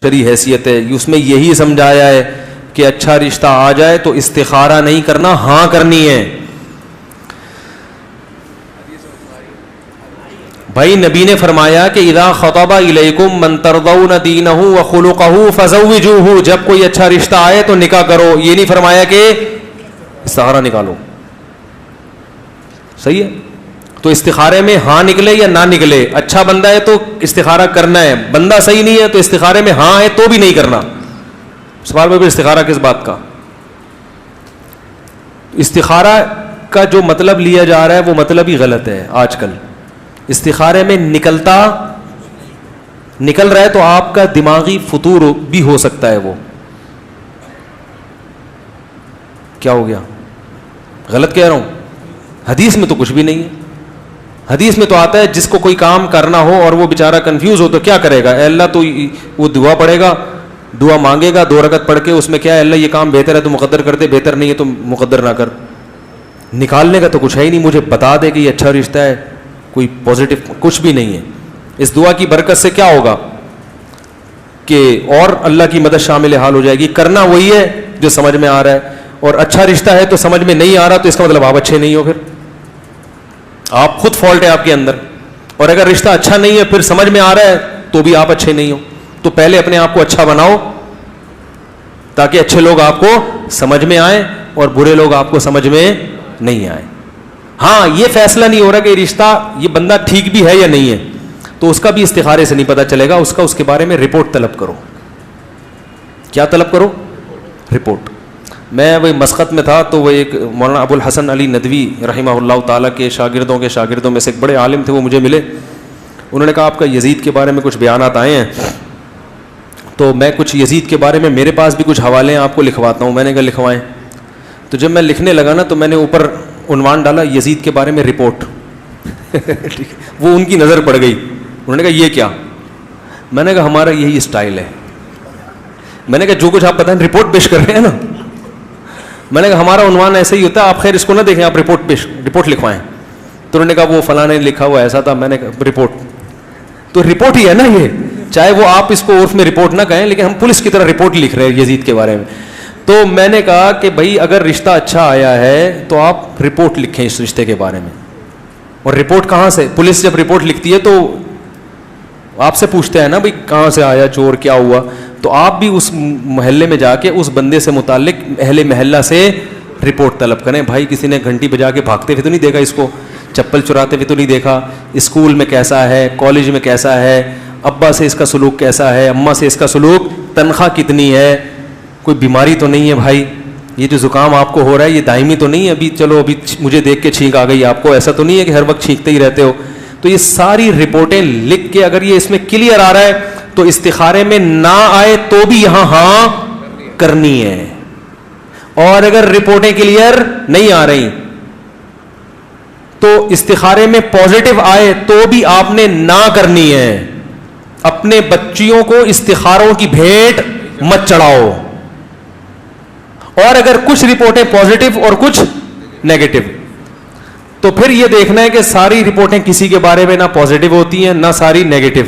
شرعی حیثیت ہے، اس میں یہی سمجھایا ہے کہ اچھا رشتہ آ جائے تو استخارہ نہیں کرنا، ہاں کرنی ہے. بھائی نبی نے فرمایا کہ اذا خطب الیکم من ترضون دینہ وخلقہ فزوجوہ، جب کوئی اچھا رشتہ آئے تو نکاح کرو. یہ نہیں فرمایا کہ استخارہ نکالو. صحیح ہے؟ تو استخارے میں ہاں نکلے یا نہ نکلے، اچھا بندہ ہے تو استخارہ کرنا ہے، بندہ صحیح نہیں ہے تو استخارے میں ہاں ہے تو بھی نہیں کرنا. سوال میں پھر استخارہ کس بات کا؟ استخارہ کا جو مطلب لیا جا رہا ہے وہ مطلب ہی غلط ہے. آج کل استخارے میں نکل رہا ہے تو آپ کا دماغی فطور بھی ہو سکتا ہے. وہ کیا ہو گیا؟ غلط کہہ رہا ہوں؟ حدیث میں تو کچھ بھی نہیں ہے. حدیث میں تو آتا ہے جس کو کوئی کام کرنا ہو اور وہ بیچارہ کنفیوز ہو تو کیا کرے گا؟ اے اللہ، تو وہ دعا پڑھے گا، دعا مانگے گا 2 رکعت پڑھ کے، اس میں کیا ہے، اللہ یہ کام بہتر ہے تو مقدر کر دے، بہتر نہیں ہے تو مقدر نہ کر. نکالنے کا تو کچھ ہے ہی نہیں، مجھے بتا دے کہ یہ اچھا رشتہ ہے، کوئی پازیٹیو کچھ بھی نہیں ہے. اس دعا کی برکت سے کیا ہوگا کہ اور اللہ کی مدد شامل حال ہو جائے گی. کرنا وہی ہے جو سمجھ میں آ رہا ہے، اور اچھا رشتہ ہے تو سمجھ میں نہیں آ رہا تو اس کا مطلب آپ اچھے نہیں ہو، پھر آپ خود فالٹ ہے آپ کے اندر. اور اگر رشتہ اچھا نہیں ہے پھر سمجھ میں آ رہا ہے تو بھی آپ اچھے نہیں ہو. تو پہلے اپنے آپ کو اچھا بناؤ تاکہ اچھے لوگ آپ کو سمجھ میں آئیں اور برے لوگ آپ کو سمجھ میں نہیں آئیں. ہاں یہ فیصلہ نہیں ہو رہا کہ رشتہ یہ بندہ ٹھیک بھی ہے یا نہیں ہے تو اس کا بھی استخارے سے نہیں پتہ چلے گا. اس کے بارے میں رپورٹ طلب کرو. کیا طلب کرو؟ رپورٹ. میں وہی مسقط میں تھا تو وہ ایک مولانا ابو الحسن علی ندوی رحمہ اللہ تعالیٰ کے شاگردوں میں سے ایک بڑے عالم تھے. وہ مجھے ملے، انہوں نے کہا آپ کا یزید کے بارے میں کچھ بیانات آئے ہیں تو میں کچھ یزید کے بارے میں میرے پاس بھی کچھ حوالے ہیں آپ کو لکھواتا ہوں. میں نے کہا لکھوائیں. تو جب میں لکھنے لگا نا تو میں نے اوپر عنوان ڈالا یزید کے بارے میں رپورٹ. وہ ان کی نظر پڑ گئی. انہوں نے کہا یہ کیا؟ میں نے کہا ہمارا یہی اسٹائل ہے. میں نے کہا جو کچھ آپ بتائیں رپورٹ پیش کر رہے ہیں نا. میں نے کہا ہمارا عنوان ایسا ہی ہوتا ہے، آپ خیر اس کو نہ دیکھیں، آپ رپورٹ لکھوائیں. تو انہوں نے کہا وہ فلاں نے لکھا ہوا ایسا تھا. میں نے کہا رپورٹ تو رپورٹ ہی ہے نا یہ، چاہے وہ آپ اس کو عرف میں رپورٹ نہ کہیں لیکن ہم پولیس کی طرح رپورٹ لکھ رہے ہیں یزید کے بارے میں. تو میں نے کہا کہ بھائی اگر رشتہ اچھا آیا ہے تو آپ رپورٹ لکھیں اس رشتے کے بارے میں. اور رپورٹ کہاں سے؟ پولیس جب رپورٹ لکھتی ہے تو آپ سے پوچھتے ہیں نا بھائی کہاں سے آیا چور، کیا ہوا. تو آپ بھی اس محلے میں جا کے اس بندے سے متعلق اہل محلہ سے رپورٹ طلب کریں. بھائی کسی نے گھنٹی بجا کے بھاگتے ہوئے تو نہیں دیکھا اس کو، چپل چراتے ہوئے تو نہیں دیکھا، اسکول میں کیسا ہے، کالج میں کیسا ہے، ابا سے اس کا سلوک کیسا ہے، اماں سے اس کا سلوک، تنخواہ کتنی ہے، کوئی بیماری تو نہیں ہے. بھائی یہ جو زکام آپ کو ہو رہا ہے یہ دائمی تو نہیں ہے، ابھی چلو ابھی مجھے دیکھ کے چھینک آ گئی آپ کو، ایسا تو نہیں ہے کہ ہر وقت چھینکتے ہی رہتے ہو. تو یہ ساری رپورٹیں لکھ کے اگر یہ اس میں کلیئر آ رہا ہے تو استخارے میں نہ آئے تو بھی یہاں ہاں کرنی ہے. اور اگر رپورٹیں کلیئر نہیں آ رہی تو استخارے میں پازیٹو آئے تو بھی آپ نے نہ کرنی ہے. اپنے بچیوں کو استخاروں کی بھیٹ مت چڑھاؤ. اور اگر کچھ رپورٹیں پازیٹو اور کچھ نیگیٹو تو پھر یہ دیکھنا ہے کہ ساری رپورٹیں کسی کے بارے میں نہ پازیٹو ہوتی ہیں نہ ساری نیگیٹو.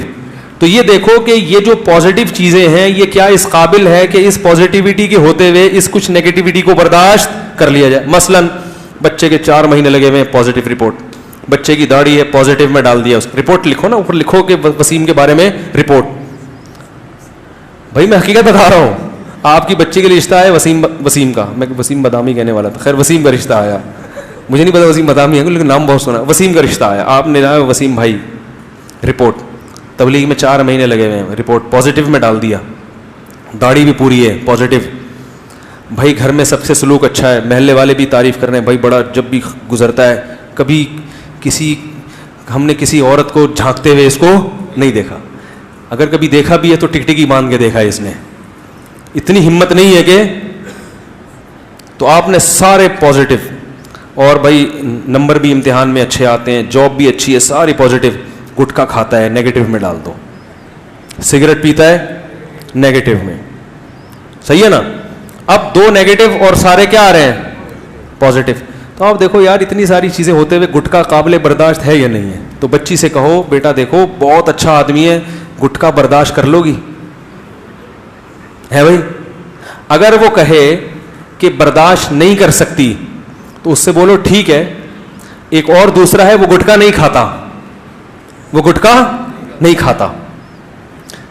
تو یہ دیکھو کہ یہ جو پازیٹو چیزیں ہیں یہ کیا اس قابل ہے کہ اس پازیٹیوٹی کے ہوتے ہوئے اس کچھ نیگیٹیوٹی کو برداشت کر لیا جائے. مثلا بچے کے 4 مہینے لگے ہوئے ہیں، پازیٹو رپورٹ. بچے کی داڑھی ہے، پازیٹو میں ڈال دیا. اس رپورٹ لکھو نا، اوپر لکھو کہ وسیم کے بارے میں رپورٹ. بھائی میں حقیقت بتا رہا ہوں، آپ کی بچی کے لیے رشتہ ہے وسیم کا، میں وسیم بادامی کہنے والا تھا، خیر وسیم کا رشتہ آیا. مجھے نہیں پتا وسیم بادامی ہے لیکن نام بہت سنا. وسیم کا رشتہ آیا، آپ نے جانا وسیم بھائی رپورٹ. تبلیغ میں 4 مہینے لگے ہوئے ہیں، رپورٹ پازیٹو میں ڈال دیا. داڑھی بھی پوری ہے، پازیٹو. بھائی گھر میں سب سے سلوک اچھا ہے، محلے والے بھی تعریف کر رہے ہیں، بھائی بڑا جب بھی گزرتا ہے، کبھی ہم نے کسی عورت کو جھانکتے ہوئے اس کو نہیں دیکھا. اگر کبھی دیکھا بھی ہے تو ٹکٹکی باندھ کے دیکھا ہے اس نے، اتنی ہمت نہیں ہے کہ. تو آپ نے سارے پازیٹو. اور بھائی نمبر بھی امتحان میں اچھے آتے ہیں، جاب بھی اچھی ہے، ساری پازیٹو. گٹکا کھاتا ہے، نیگیٹو میں ڈال دو. سگریٹ پیتا ہے، نیگیٹو میں. صحیح ہے نا. اب 2 نیگیٹو اور سارے کیا آ رہے ہیں؟ پازیٹو. تو آپ دیکھو یار اتنی ساری چیزیں ہوتے ہوئے گٹکا قابل برداشت ہے یا نہیں ہے. تو بچی سے کہو بیٹا دیکھو بہت اچھا آدمی ہے، گٹکا برداشت کر لو گی؟ ہے بھائی. اگر وہ کہے کہ برداشت نہیں کر سکتی تو اس سے بولو ٹھیک ہے. ایک اور دوسرا ہے وہ گٹکا نہیں کھاتا, وہ گٹکا نہیں کھاتا,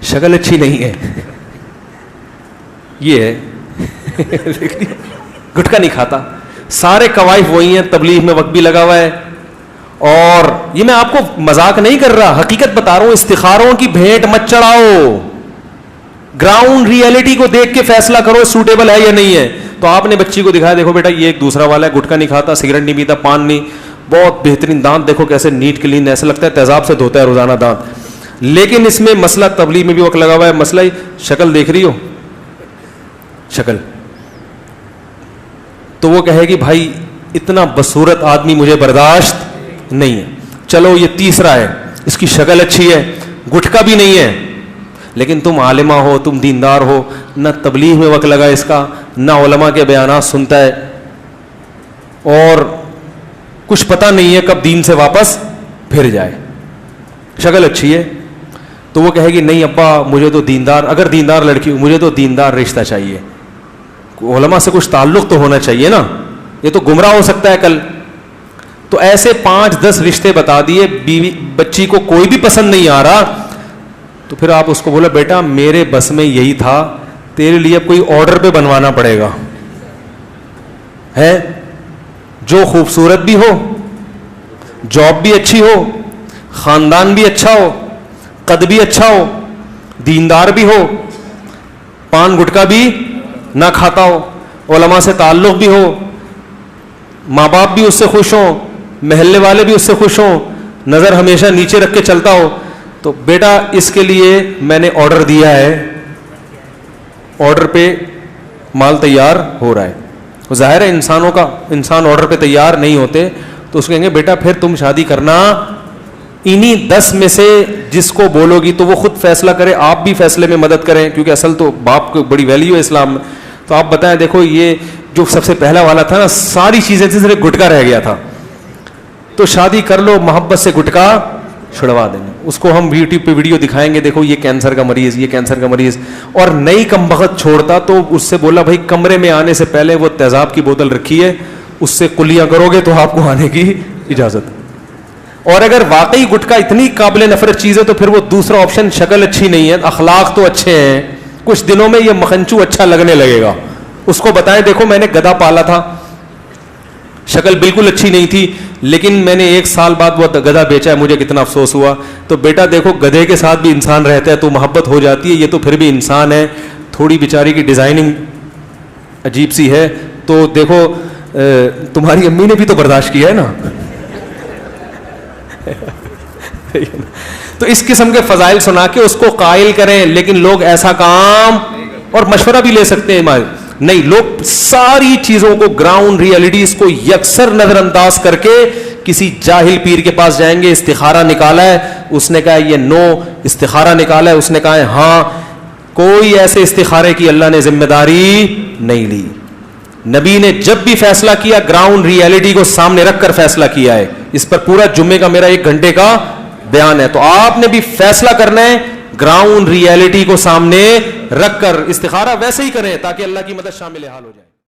شکل اچھی نہیں ہے, یہ ہے گٹکا نہیں کھاتا. سارے کوائف وہی ہیں, تبلیغ میں وقت بھی لگا ہوا ہے. اور یہ میں آپ کو مذاق نہیں کر رہا, حقیقت بتا رہا ہوں. استخاروں کی بھیٹ مت چڑھاؤ, گراؤنڈ ریئلٹی کو دیکھ کے فیصلہ کرو سوٹیبل ہے یا نہیں ہے. تو آپ نے بچی کو دکھایا, دیکھو بیٹا یہ ایک دوسرا والا ہے, گٹکا نہیں کھاتا, سگریٹ نہیں پیتا, پان نہیں, بہت بہترین دانت دیکھو کیسے نیٹ کلین, ایسا لگتا ہے تیزاب سے دھوتا ہے روزانہ دانت. لیکن اس میں مسئلہ تبلیغ میں بھی وقت لگا ہوا ہے, مسئلہ ہی شکل دیکھ رہی ہو, شکل. تو وہ کہے گی بھائی اتنا بصورت آدمی مجھے برداشت نہیں ہے. چلو یہ تیسرا ہے, اس کی شکل اچھی ہے, گٹکا بھی نہیں ہے, لیکن تم عالمہ ہو, تم دیندار ہو, نہ تبلیغ میں وقت لگا اس کا, نہ علماء کے بیانات سنتا ہے, اور کچھ پتہ نہیں ہے کب دین سے واپس پھر جائے. شکل اچھی ہے. تو وہ کہے گی نہیں ابا مجھے تو دیندار, اگر دیندار لڑکی ہو مجھے تو دیندار رشتہ چاہیے, علماء سے کچھ تعلق تو ہونا چاہیے نا, یہ تو گمراہ ہو سکتا ہے کل. تو ایسے 5-10 رشتے بتا دیے, بیوی بچی کو کوئی بھی پسند نہیں آ رہا, تو پھر آپ اس کو بولا بیٹا میرے بس میں یہی تھا, تیرے لیے اب کوئی آرڈر پہ بنوانا پڑے گا, ہے جو خوبصورت بھی ہو, جاب بھی اچھی ہو, خاندان بھی اچھا ہو, قد بھی اچھا ہو, دیندار بھی ہو, پان گٹکا بھی نہ کھاتا ہو, علماء سے تعلق بھی ہو, ماں باپ بھی اس سے خوش ہوں, محلے والے بھی اس سے خوش ہوں, نظر ہمیشہ نیچے رکھ کے چلتا ہو. تو بیٹا اس کے لیے میں نے آرڈر دیا ہے, آرڈر پہ مال تیار ہو رہا ہے. ظاہر ہے انسان آرڈر پہ تیار نہیں ہوتے, تو اس کو کہیں گے بیٹا پھر تم شادی کرنا انہی 10 میں سے جس کو بولو گی تو وہ خود فیصلہ کرے, آپ بھی فیصلے میں مدد کریں, کیونکہ اصل تو باپ کو بڑی ویلیو ہے اسلام میں. تو آپ بتائیں, دیکھو یہ جو سب سے پہلا والا تھا نا, ساری چیزیں تھی, صرف گٹکا رہ گیا تھا. تو شادی کر لو, محبت سے گٹکا چھڑوا دیں گے. اس کو ہم یوٹیوب پہ ویڈیو دکھائیں گے, دیکھو یہ کینسر کا مریض, یہ کینسر کا مریض, اور نئی کم بخت چھوڑتا تو اس سے بولا بھائی کمرے میں آنے سے پہلے وہ تیزاب کی بوتل رکھی ہے, اس سے کلیاں کرو گے تو آپ کو آنے کی اجازت. اور اگر واقعی گٹکا اتنی قابل نفرت چیز ہے تو پھر وہ دوسرا آپشن, شکل اچھی نہیں ہے, اخلاق تو اچھے ہیں, کچھ دنوں میں یہ مکھنچو اچھا لگنے لگے گا. اس کو بتائیں دیکھو میں نے گدھا پالا تھا, شکل بالکل اچھی نہیں تھی, لیکن میں نے 1 سال بعد وہ گدھا بیچا ہے, مجھے کتنا افسوس ہوا. تو بیٹا دیکھو گدھے کے ساتھ بھی انسان رہتا ہے تو محبت ہو جاتی ہے, یہ تو پھر بھی انسان ہے, تھوڑی بیچاری کی ڈیزائننگ عجیب سی ہے, تو دیکھو تمہاری امی نے بھی تو برداشت کیا ہے نا. تو اس قسم کے فضائل سنا کے اس کو قائل کریں, لیکن لوگ ایسا کام, اور مشورہ بھی لے سکتے ہیں نہیں, لوگ ساری چیزوں کو گراؤنڈ ریئلٹیز کو یکسر نظر انداز کر کے کسی جاہل پیر کے پاس جائیں گے, استخارہ نکالا ہے, اس نے کہا یہ نو, استخارہ نکالا ہے, اس نے کہا ہاں. کوئی ایسے استخارے کی اللہ نے ذمہ داری نہیں لی. نبی نے جب بھی فیصلہ کیا گراؤنڈ ریئلٹی کو سامنے رکھ کر فیصلہ کیا ہے. اس پر پورا جمعے کا میرا 1 گھنٹے کا بیان ہے. تو آپ نے بھی فیصلہ کرنا ہے گراؤنڈ ریئلٹی کو سامنے رکھ کر. استخارہ ویسے ہی کریں تاکہ اللہ کی مدد شامل حال ہو جائے.